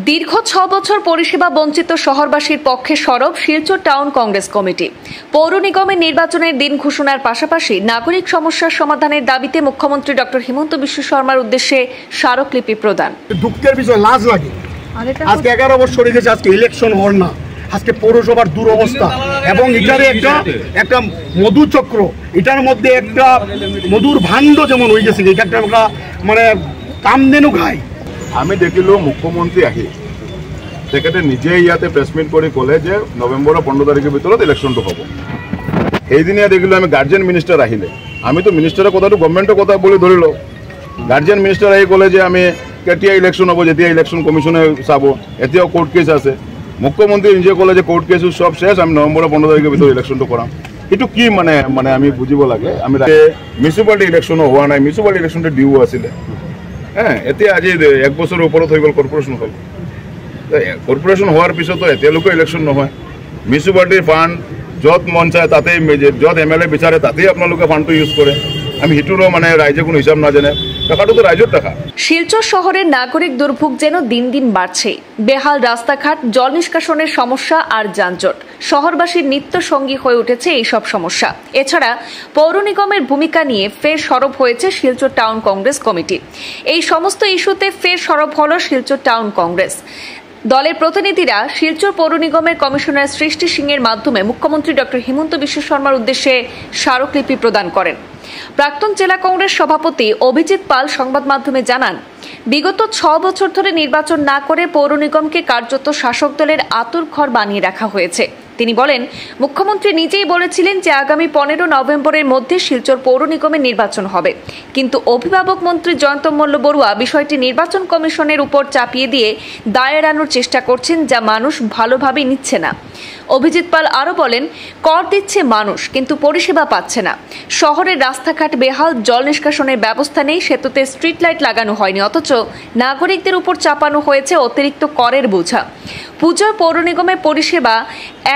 দীর্ঘ 6 বছর পরিষেবা বঞ্চিত শহরবাসীর পক্ষে সরব শিলচর টাউন কংগ্রেস কমিটি। পৌর নিগমের নির্বাচনের দিন ঘোষণার পাশাপাশি নাগরিক সমস্যার সমাধানের দাবিতে মুখ্যমন্ত্রী ডক্টর হিমন্ত বিশ্ব শর্মার উদ্দেশ্যে স্মারকলিপি প্রদান। দুঃখের বিষয়, লাজ লাগে। আজকে 11 বছর হয়ে গেছে, আজকে ইলেকশন হল না, আজকে পৌরসভার দুরবস্থা এবং এটারে একটা মধুচক্র, এটার মধ্যে একটা মধুর ভাণ্ড যেমন হয়ে গেছে, এটা একটা মানে কামধেনু খায়। আমি দেখিলো মুখ্যমন্ত্রী আহি তেখেতে নিজে ইয়াতে প্রেসমিট করে কলে যে নভেম্বরের 15 তারিখের ভিতৰত ইলেকশনটো হব। সেইদিনে দেখিলো আমি গার্জিয়ান মিনিস্টার আহিলে, আমি তো মিনিস্টারের কথাটো গভর্নমেন্টের কথা বলে ধরিল। গার্জিয়ান মিনিস্টার আহি কলে যে আমি কেতিয়া ইলেকশন হব, যেতিয়া ইলেকশন কমিশনে চাব, এতিয়াও কোর্ট কেস আছে। মুখ্যমন্ত্রী নিজে কলে যে কোর্ট কেস সব শেষ, আমি নভেম্বরের 15 তারিখের ভিতৰত ইলেকশনটো কৰাম। এইটো কি মানে আমি বুঝিব লাগে। আমি মিউনিসিপালিটি ইলেকশনো হওয়া নাই, মিউনিসিপালিটি ইলেকশনটো ডিউ আছিলে। হ্যাঁ, এতিয়া আজি 1 বছৰৰ ওপৰত হৈ গ'ল কৰ্পোৰেশ্যন হ'ল। কৰ্পোৰেশ্যন হোৱাৰ পিছতো এতিয়ালৈকে ইলেকশ্যন নহয়। মিউনিচিপালিটিৰ ফাণ্ড য'ত মন চায় তাতেই, য'ত MLA বিচাৰে তাতেই আপোনালোকে ফাণ্ডটো ইউজ কৰে। আমি সেইটোৰো মানে রাইজে কোনো হিসাব না জানে, টাকাটো তো রাইজের টাকা। শিলচর শহরের নাগরিক দুর্ভোগ যেন দিন দিন বাড়ছে। বেহাল রাস্তাঘাট, জল নিষ্কাশনের সমস্যা আর যানজট শহরবাসীর নিত্য সঙ্গী হয়ে উঠেছে এইসব সমস্যা। এছাড়া পৌর নিগমের ভূমিকা নিয়ে ফের সরব হয়েছে শিলচর টাউন কংগ্রেস কমিটি। এই সমস্ত ইস্যুতে ফের সরব হল শিলচর টাউন কংগ্রেস। দলের প্রতিনিধিরা শিলচর পৌর নিগমের কমিশনার সৃষ্টি সিংয়ের মাধ্যমে মুখ্যমন্ত্রী ডক্টর হিমন্ত বিশ্ব শর্মার উদ্দেশ্যে স্মারকলিপি প্রদান করেন। প্রাক্তন জেলা কংগ্রেস সভাপতি অভিজিৎ পাল সংবাদ মাধ্যমে জানান, বিগত 6 বছর ধরে নির্বাচন না করে পৌর নিগমকে কার্যত শাসক দলের আতুরঘর বানিয়ে রাখা হয়েছে। তিনি বলেন, মুখ্যমন্ত্রী নিজেই বলেছিলেন যে আগামী 15 নভেম্বরের মধ্যে শিলচর পৌর নিগমের নির্বাচন হবে, কিন্তু অভিভাবক মন্ত্রী জয়ন্ত মল্ল বড়ুয়া বিষয়টি নির্বাচন কমিশনের উপর চাপিয়ে দিয়ে দায় এড়ানোর চেষ্টা করছেন, যা মানুষ ভালোভাবে নিচ্ছে না। অভিজিৎ পাল আরও বলেন, কর দিচ্ছে মানুষ কিন্তু পরিষেবা পাচ্ছে না। শহরের রাস্তাঘাট বেহাল, জল নিষ্কাশনের ব্যবস্থা নেই, সেতুতে স্ট্রিট লাইট লাগানো হয়নি, অথচ নাগরিকদের উপর চাপানো হয়েছে অতিরিক্ত করের বোঝা। পুজোর পৌর নিগমের পরিষেবা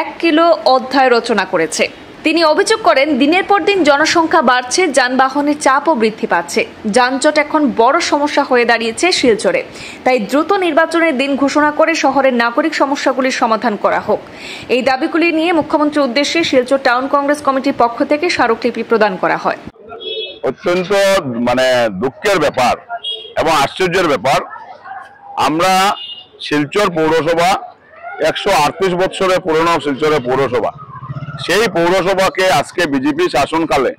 1 কিলো অধ্যায় রচনা করেছে। তিনি অভিযোগ করেন, দিনের পর দিন জনসংখ্যা বাড়ছে, যানবাহনের চাপও বৃদ্ধি পাচ্ছে, যানজট এখন বড় সমস্যা হয়ে দাঁড়িয়েছে শিলচরে। তাই দ্রুত নির্বাচনের দিন ঘোষণা করে শহরের নাগরিক সমস্যাগুলির সমাধান করা হোক। এই দাবিগুলি নিয়ে মুখ্যমন্ত্রীর উদ্দেশ্যে শিলচর টাউন কংগ্রেস কমিটির পক্ষ থেকে স্মারকলিপি প্রদান করা হয়। অত্যন্ত দুঃখের ব্যাপার এবং আশ্চর্যের ব্যাপার, আমরা শিলচর পৌরসভা 138 বছরের পুরনো শিলচরের পৌরসভা, সেই পৌরসভাকে আজকে বিজেপি শাসনকালে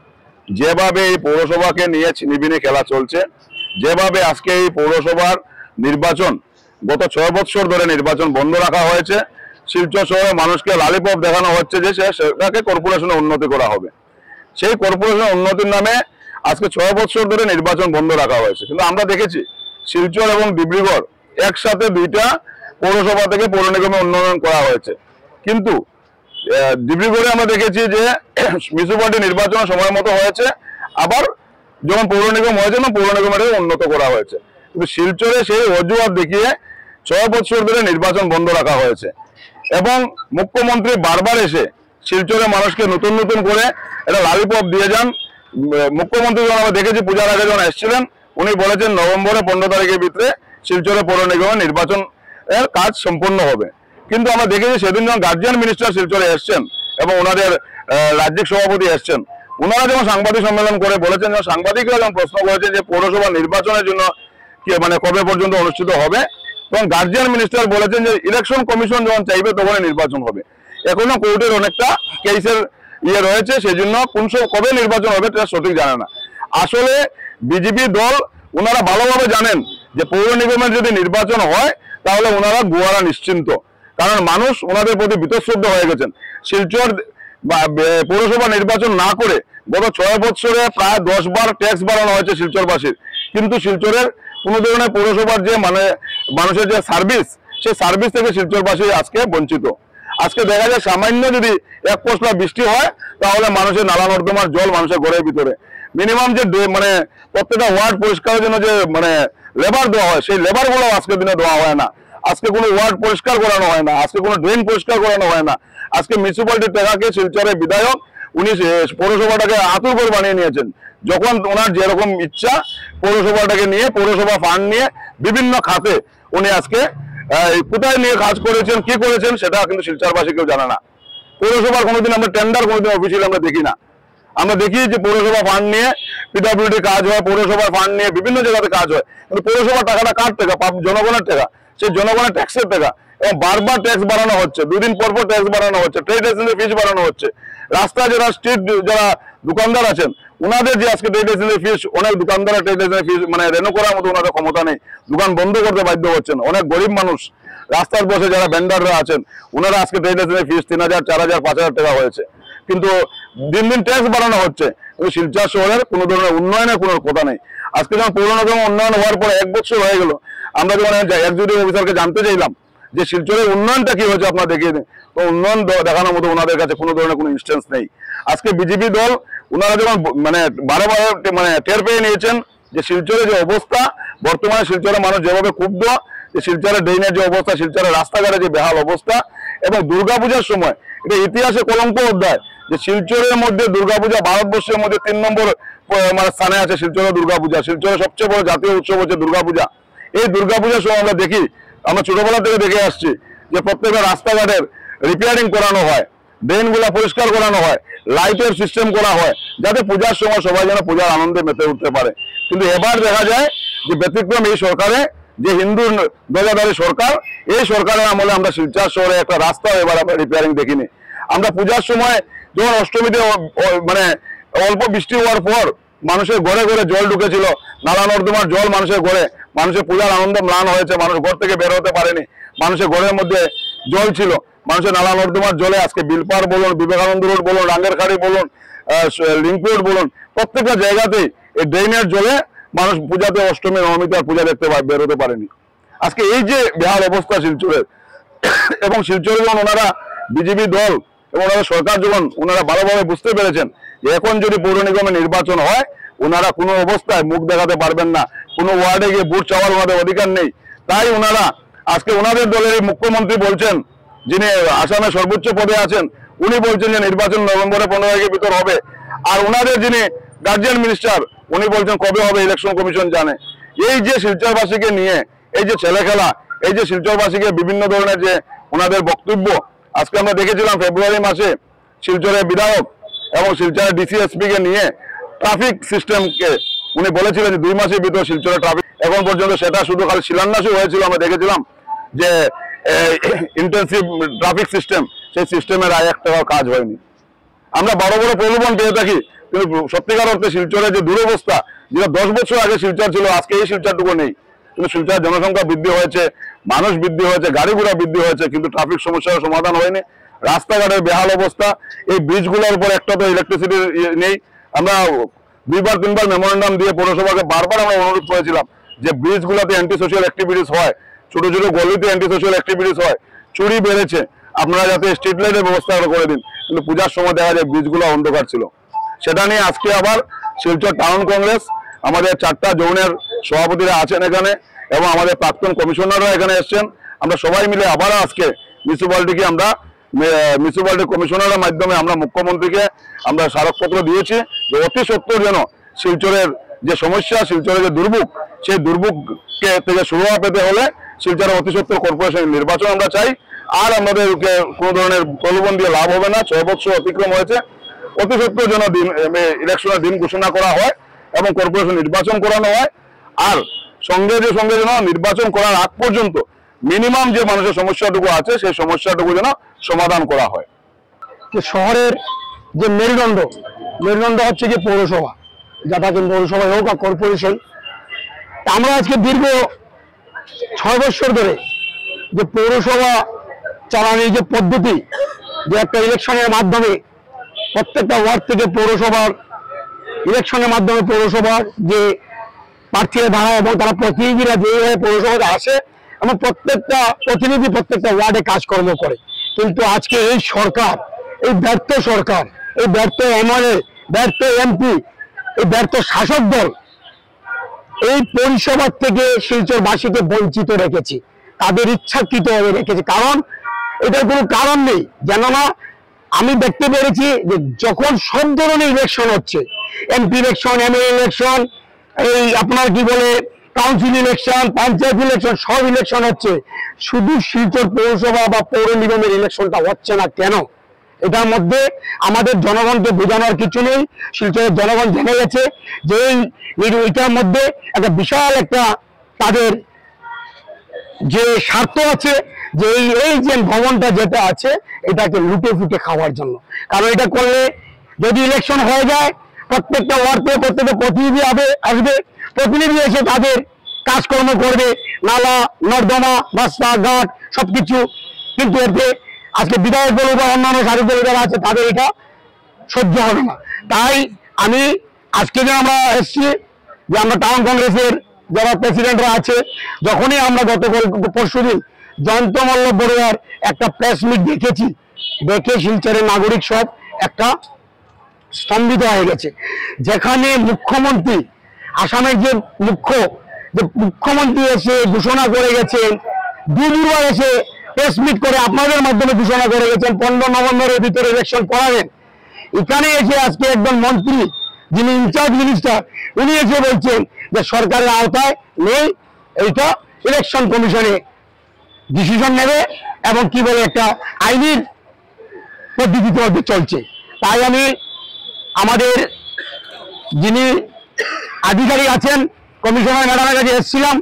যেভাবে এই পৌরসভাকে নিয়ে ছিনিবিনি খেলা চলছে, যেভাবে আজকে এই পৌরসভার নির্বাচন গত 6 বছর ধরে নির্বাচন বন্ধ রাখা হয়েছে, শিলচর শহরে মানুষকে লালিপপ দেখানো হচ্ছে যে সেটাকে কর্পোরেশনে উন্নতি করা হবে। সেই কর্পোরেশনের উন্নতির নামে আজকে 6 বছর ধরে নির্বাচন বন্ধ রাখা হয়েছে। কিন্তু আমরা দেখেছি শিলচর এবং ডিব্রুগড় একসাথে 2টা পৌরসভা থেকে পৌর নিগমে উন্নয়ন করা হয়েছে, কিন্তু ডিব্রুগড়ে আমরা দেখেছি যে মিউনিসিপালিটি নির্বাচন সময় মতো হয়েছে, আবার যখন পৌর নিগম হয়েছে না পৌর নিগমের উন্নত করা হয়েছে। কিন্তু শিলচরে সেই অজুহাত দেখিয়ে 6 বছর ধরে নির্বাচন বন্ধ রাখা হয়েছে এবং মুখ্যমন্ত্রী বারবার এসে শিলচরের মানুষকে নতুন নতুন করে এটা লালিপপ দিয়ে যান। মুখ্যমন্ত্রী যখন আমরা দেখেছি পূজার আগে যখন এসেছিলেন, উনি বলেছেন নভেম্বরের 15 তারিখের ভিতরে শিলচরে পৌর নিগমের নির্বাচন এর কাজ সম্পন্ন হবে। কিন্তু আমরা দেখেছি সেদিন যখন গার্জিয়ান মিনিস্টার শিলচরে এসছেন এবং ওনাদের রাজ্যিক সভাপতি এসছেন, ওনারা যখন সাংবাদিক সম্মেলন করে বলেছেন, সাংবাদিকরা যখন প্রশ্ন করেছেন যে পৌরসভা নির্বাচনের জন্য কি কবে পর্যন্ত অনুষ্ঠিত হবে, তখন গার্জিয়ান মিনিস্টার বলেছেন যে ইলেকশন কমিশন যখন চাইবে তখনই নির্বাচন হবে। এখনো কোর্টের অনেকটা কেসের রয়েছে, সেই জন্য কবে নির্বাচন হবে সেটা সঠিক জানে না। আসলে বিজেপি দল ওনারা ভালোভাবে জানেন যে পৌর নিগমের যদি নির্বাচন হয় তাহলে ওনারা গোয়ারা নিশ্চিন্ত, কারণ মানুষ ওনাদের প্রতি বীতশ্রদ্ধ হয়ে গেছেন। শিলচর পৌরসভা নির্বাচন না করে গত 6 বছরে প্রায় 10 বার ট্যাক্স বাড়ানো হয়েছে শিলচরবাসীর, কিন্তু শিলচরের কোনো ধরনের পৌরসভার যে মানুষের যে সার্ভিস, সেই সার্ভিস থেকে শিলচরবাসী আজকে বঞ্চিত। আজকে দেখা যায় সামান্য যদি 1 পশলা বৃষ্টি হয় তাহলে মানুষের নালা নর্দমার জল মানুষের ঘরের ভিতরে। মিনিমাম যে প্রত্যেকটা ওয়ার্ড পরিষ্কারের জন্য যে লেবার দেওয়া হয়, সেই লেবারগুলো আজকের দিনে দেওয়া হয় না। আজকে কোনো ওয়ার্ড পরিষ্কার করানো হয় না, আজকে কোনো ড্রেন পরিষ্কার করানো হয় না। আজকে মিউনিসিপালিটির টাকাকে শিলচরের বিধায়ক উনি পৌরসভাটাকে আতুরঘর বানিয়ে নিয়েছেন। যখন ওনার যেরকম ইচ্ছা পৌরসভাটাকে নিয়ে, পৌরসভা ফান্ড নিয়ে বিভিন্ন খাতে উনি আজকে কোথায় নিয়ে কাজ করেছেন, কি করেছেন সেটা কিন্তু শিলচরবাসী কেউ জানে না। পৌরসভার কোনোদিন আমরা টেন্ডার কোনোদিন অফিসিয়ালি আমরা দেখি না। আমরা দেখি যে পৌরসভা ফান্ড নিয়ে পিডব্লিউডি কাজ হয়, পৌরসভার ফান্ড নিয়ে বিভিন্ন জায়গাতে কাজ হয়, কিন্তু পৌরসভার টাকাটা কার টাকা? জনগণের টাকা, সেই জনগণের ট্যাক্সের টাকা। এবং বারবার ট্যাক্স বাড়ানো হচ্ছে, 2 দিন পর পর ট্যাক্স বাড়ানো হচ্ছে, ট্রেড লাইসেন্সের ফিস বাড়ানো হচ্ছে। রাস্তায় যারা স্ট্রিট যারা দোকানদার আছেন ওনাদের যে আজকে ট্রেড লাইসেন্সের ফিস, অনেক দোকানদারের ট্রেড লাইসেন্সের ফিস মানে রেনু করার মতো ওনাদের ক্ষমতা নেই, দোকান বন্ধ করতে বাধ্য হচ্ছেন। অনেক গরিব মানুষ রাস্তার বসে যারা ভেন্ডাররা আছেন ওনারা আজকে ট্রেড লাইসেন্সের ফিস 3000, 4000, 5000 টাকা হয়েছে, কিন্তু দিন দিন ট্যাক্স বাড়ানো হচ্ছে। কিন্তু শিলচর শহরের কোনো ধরনের উন্নয়নের কোনো কথা নেই। আজকে যখন পৌর নিগম উন্নয়ন হওয়ার পরে 1 বছর হয়ে গেল, আমরা যখন এক্সিকিউটিভ অফিসারকে জানতে চাইলাম যে শিলচরের উন্নয়নটা কি হয়েছে আপনারা দেখিয়ে দিন, তো উন্নয়ন দেখানোর মতো ওনাদের কাছে কোনো ধরনের কোনো ইনস্টেন্স নেই। আজকে বিজেপি দল ওনারা যখন মানে বারবার মানে টের পেয়ে নিয়েছেন যে শিলচরের যে অবস্থা, বর্তমানে শিলচরের মানুষ যেভাবে ক্ষুব্ধ, যে শিলচরের ড্রেনের যে অবস্থা, শিলচরের রাস্তাঘাটের যে বেহাল অবস্থা, এবং দুর্গাপূজার সময় এটা ইতিহাসে কলঙ্ক অধ্যায় যে শিলচরের মধ্যে দুর্গাপূজা ভারতবর্ষের মধ্যে 3 নম্বর মানে স্থানে আছে শিলচরের দুর্গাপূজা। শিলচরের সবচেয়ে বড় জাতীয় উৎসব হচ্ছে দুর্গাপূজা। এই দুর্গাপূজার সময় আমরা দেখি, আমরা ছোটবেলা থেকে দেখে আসছি যে প্রত্যেকটা রাস্তাঘাটের রিপেয়ারিং করানো হয়, ড্রেনগুলা পরিষ্কার করানো হয়, লাইটের সিস্টেম করা হয়, যাতে পূজার সময় সবাই যেন পূজার আনন্দে মেতে উঠতে পারে। কিন্তু এবার দেখা যায় যে ব্যতিক্রম এই সরকারে, যে হিন্দু ধ্বজাধারী সরকার, এই সরকারের আমলে আমরা শিলচর শহরে একটা রাস্তা এবার আমরা রিপেয়ারিং দেখিনি। আমরা পূজার সময় যখন অষ্টমীতে মানে অল্প বৃষ্টি হওয়ার পর মানুষের ঘরে ঘরে জল ঢুকেছিল, নালা নর্দমার জল মানুষের ঘরে, মানুষের পূজার আনন্দ ম্লান হয়েছে, মানুষ ঘর থেকে বের হতে পারেনি, মানুষের ঘরের মধ্যে জল ছিল, মানুষের নালা নর্দমার জলে আজকে বিলপার বলুন, বিবেকানন্দ রোড বলুন, রাঙ্গেরখাড়ি বলুন, লিঙ্ক রোড বলুন, প্রত্যেকটা জায়গাতেই এই ড্রেনের জলে মানুষ পূজাতে অষ্টমী নবমীতে আর পূজা দেখতে বের হতে পারেনি। আজকে এই যে বেহাল অবস্থা শিলচরের, এবং শিলচরে যখন ওনারা বিজেপি দল এবং ওনারা সরকার যখন ওনারা ভালোভাবে বুঝতে পেরেছেন যে এখন যদি পৌর নিগমের নির্বাচন হয় ওনারা কোনো অবস্থায় মুখ দেখাতে পারবেন না, কোনো ওয়ার্ডে গিয়ে ভোট চাওয়ার ওনাদের অধিকার নেই, তাই ওনারা আজকে ওনাদের দলের মুখ্যমন্ত্রী বলছেন, যিনি আসামের সর্বোচ্চ পদে আছেন, উনি বলছেন যে নির্বাচন নভেম্বরে 15 তারিখের ভিতর হবে। আর ওনাদের যিনি গার্জিয়ান মিনিস্টার উনি বলছেন কবে হবে ইলেকশন কমিশন জানে। এই যে শিলচরবাসীকে নিয়ে এই যে ছেলে খেলা, এই যে শিলচরবাসীকে বিভিন্ন ধরনের যে ওনাদের বক্তব্য, আজকে আমরা দেখেছিলাম ফেব্রুয়ারি মাসে শিলচরের বিধায়ক এবং শিলচরের ডিসিএসপি কে নিয়ে ট্রাফিক সিস্টেমকে উনি বলেছিলেন যে 2 মাসের ভিতর শিলচরে ট্রাফিক, এখন পর্যন্ত সেটা শুধু খালি শিলান্যাসই হয়েছিল। আমরা দেখেছিলাম যে ইন্টেন্সিভ ট্রাফিক সিস্টেম, সেই সিস্টেমের আর 1 টাকাও কাজ হয়নি। আমরা বড় বড় প্রলোভন পেয়ে থাকি, কিন্তু সত্যিকার অর্থে শিলচরের যে দুরবস্থা, যেটা 10 বছর আগে শিলচর ছিল আজকে এই শিলচরটুকু নেই। কিন্তু শিলচরের জনসংখ্যা বৃদ্ধি হয়েছে, মানুষ বৃদ্ধি হয়েছে, গাড়ি ঘোড়া বৃদ্ধি হয়েছে, কিন্তু ট্রাফিক সমস্যার সমাধান হয়নি। রাস্তাঘাটের বেহাল অবস্থা, এই ব্রিজগুলোর উপর একটা তো ইলেকট্রিসিটি নেই। আমরা 2বার 3বার মেমোরেন্ডাম দিয়ে পৌরসভাকে বারবার আমরা অনুরোধ করেছিলাম যে ব্রিজগুলোতে অ্যান্টি সোশ্যাল অ্যাক্টিভিটিস হয়, ছোট ছোট গলিতে অ্যান্টি সোশ্যাল অ্যাক্টিভিটিস হয়, চুরি বেড়েছে, আপনারা যাতে স্ট্রিট লাইটের ব্যবস্থা করে দিন। কিন্তু পূজার সময় দেখা যায় ব্রিজগুলো অন্ধকার ছিল। সেটা নিয়ে আজকে আবার শিলচর টাউন কংগ্রেস, আমাদের 4টা জোনের সভাপতিরা আছেন এখানে এবং আমাদের প্রাক্তন কমিশনাররা এখানে এসছেন। আমরা সবাই মিলে আবার আজকে মিউনিসিপ্যালিটিকে আমরা মিউনিসিপ্যালিটি কমিশনারের মাধ্যমে আমরা মুখ্যমন্ত্রীকে আমরা স্মারকপত্র দিয়েছি যে অতি সত্বর যেন শিলচরের যে সমস্যা, শিলচরের যে দুর্ভোগ, সেই দুর্ভোগকে থেকে সুরাহা পেতে হলে শিলচরের অতি সত্বর কর্পোরেশন নির্বাচন আমরা চাই। আর আমাদেরকে কোনো ধরনের প্রলোভন দিয়ে লাভ হবে না। 6 বছর অতিক্রম হয়েছে, অতি সত্বর যেন ইলেকশনের দিন ঘোষণা করা হয় এবং কর্পোরেশন নির্বাচন করানো হয়। আর সঙ্গে যেন নির্বাচন করার আগ পর্যন্ত মিনিমাম যে মানুষের সমস্যাটুকু আছে সেই সমস্যাটুকু যেন সমাধান করা হয়। যে শহরের যে মেরুদণ্ড হচ্ছে যে পৌরসভা, যাতায়াত পৌরসভা হোক বা কর্পোরেশন। আমরা আজকে দীর্ঘ 6 বছর ধরে যে পৌরসভা চালানোর যে পদ্ধতি, যে একটা ইলেকশনের মাধ্যমে প্রত্যেকটা ওয়ার্ড থেকে পৌরসভার ইলেকশনের মাধ্যমে পৌরসভার যে প্রার্থীরা দাঁড়ায় এবং তারা প্রতিনিধিরা যেভাবে পৌরসভাতে আসে এবং প্রত্যেকটা প্রতিনিধি প্রত্যেকটা ওয়ার্ডে কাজকর্ম করে। কিন্তু আজকে এই সরকার, এই ব্যর্থ সরকার, এই ব্যর্থ এমএলএ, ব্যর্থ এমপি, এই ব্যর্থ শাসক দল এই পরিষেবার থেকে শিলচরবাসীকে বঞ্চিত রেখেছে, তাদের ইচ্ছাকৃতভাবে রেখেছে। কারণ এটার কোনো কারণ নেই। কেননা আমি দেখতে পেরেছি যে যখন সব ধরনের ইলেকশন হচ্ছে, এমপি ইলেকশন, এমএলএ ইলেকশন, এই আপনার কি বলে কাউন্সিল ইলেকশন, পঞ্চায়েত ইলেকশন, সব ইলেকশন হচ্ছে, শুধু শিলচর পৌরসভা বা পৌর নিগমের ইলেকশনটা হচ্ছে না কেন? এটার মধ্যে আমাদের জনগণকে বোঝানোর কিছু নেই। শিলচরের জনগণ জেনে গেছে যে এটার মধ্যে একটা বিশাল একটা তাদের যে স্বার্থ আছে, যে এই যে ভবনটা যেটা আছে এটাকে লুটে ফুটে খাওয়ার জন্য। কারণ এটা করলে যদি ইলেকশন হয়ে যায়, প্রত্যেকটা ওয়ার্ডে প্রত্যেকটা প্রতিনিধি আসবে, প্রতিনিধি এসে তাদের কাজকর্ম করবে, নালা নর্দমা রাস্তাঘাট সবকিছু। কিন্তু এতে আজকে বিধায়ক বলুক বা অন্যান্য শাসক দল যারা আছে তাদের এটা সহ্য হবে না। তাই আমি আজকে যে আমরা এসছি, যে আমরা টাউন কংগ্রেসের যারা প্রেসিডেন্টরা আছে, যখনই আমরা গত পরশুদিন জয়ন্ত মল্ল বড়ুয়ার একটা প্রেস মিট দেখেছি, দেখে শিলচরের নাগরিক সব একটা স্তম্ভিত হয়ে গেছে। যেখানে মুখ্যমন্ত্রী, আসামের যে মুখ্যমন্ত্রী এসে ঘোষণা করে গেছেন, দুবার এসে প্রেস মিট করে আপনাদের মাধ্যমে ঘোষণা করে গেছেন 15 নভেম্বরের ভিতরে ইলেকশন করাবেন। এখানে এসে আজকে একজন মন্ত্রী যিনি ইনচার্জ মিনিস্টার, উনি এসে বলছেন যে সরকারের আওতায় নেই, এইটা ইলেকশন কমিশনে ডিসিশন নেবে এবং কি বলে একটা আইনের পদ্ধতিতে চলছে। তাই আমি আমাদের যিনি আধিকারিক আছেন কমিশনার ম্যাডামের কাছে এসেছিলাম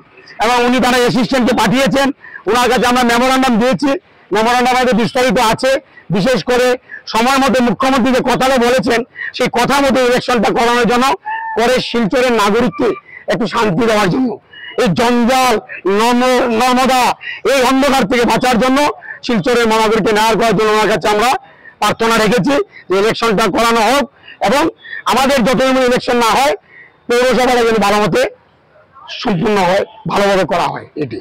এবং উনি তার অ্যাসিস্ট্যান্টকে পাঠিয়েছেন, ওনার কাছে আমরা মেমোরান্ডাম দিয়েছি। মেমোরান্ডামে বিস্তারিত আছে, বিশেষ করে সময় মতো মুখ্যমন্ত্রী যে কথাটা বলেছেন সেই কথা মতো ইলেকশনটা করানোর জন্য, পরে শিলচরের নাগরিককে একটু শান্তি দেওয়ার জন্য, এই জঞ্জাল নর্মদা এই অন্ধকার থেকে বাঁচার জন্য শিলচরের নাগরিককে নেওয়ার করার জন্য ওনার কাছে আমরা প্রার্থনা রেখেছি যে ইলেকশনটা করানো হোক এবং আমাদের যতদিন ইলেকশন না হয় পৌরসভাটা যেন ভালো মতে সম্পূর্ণ হয়, ভালোভাবে করা হয়। এটি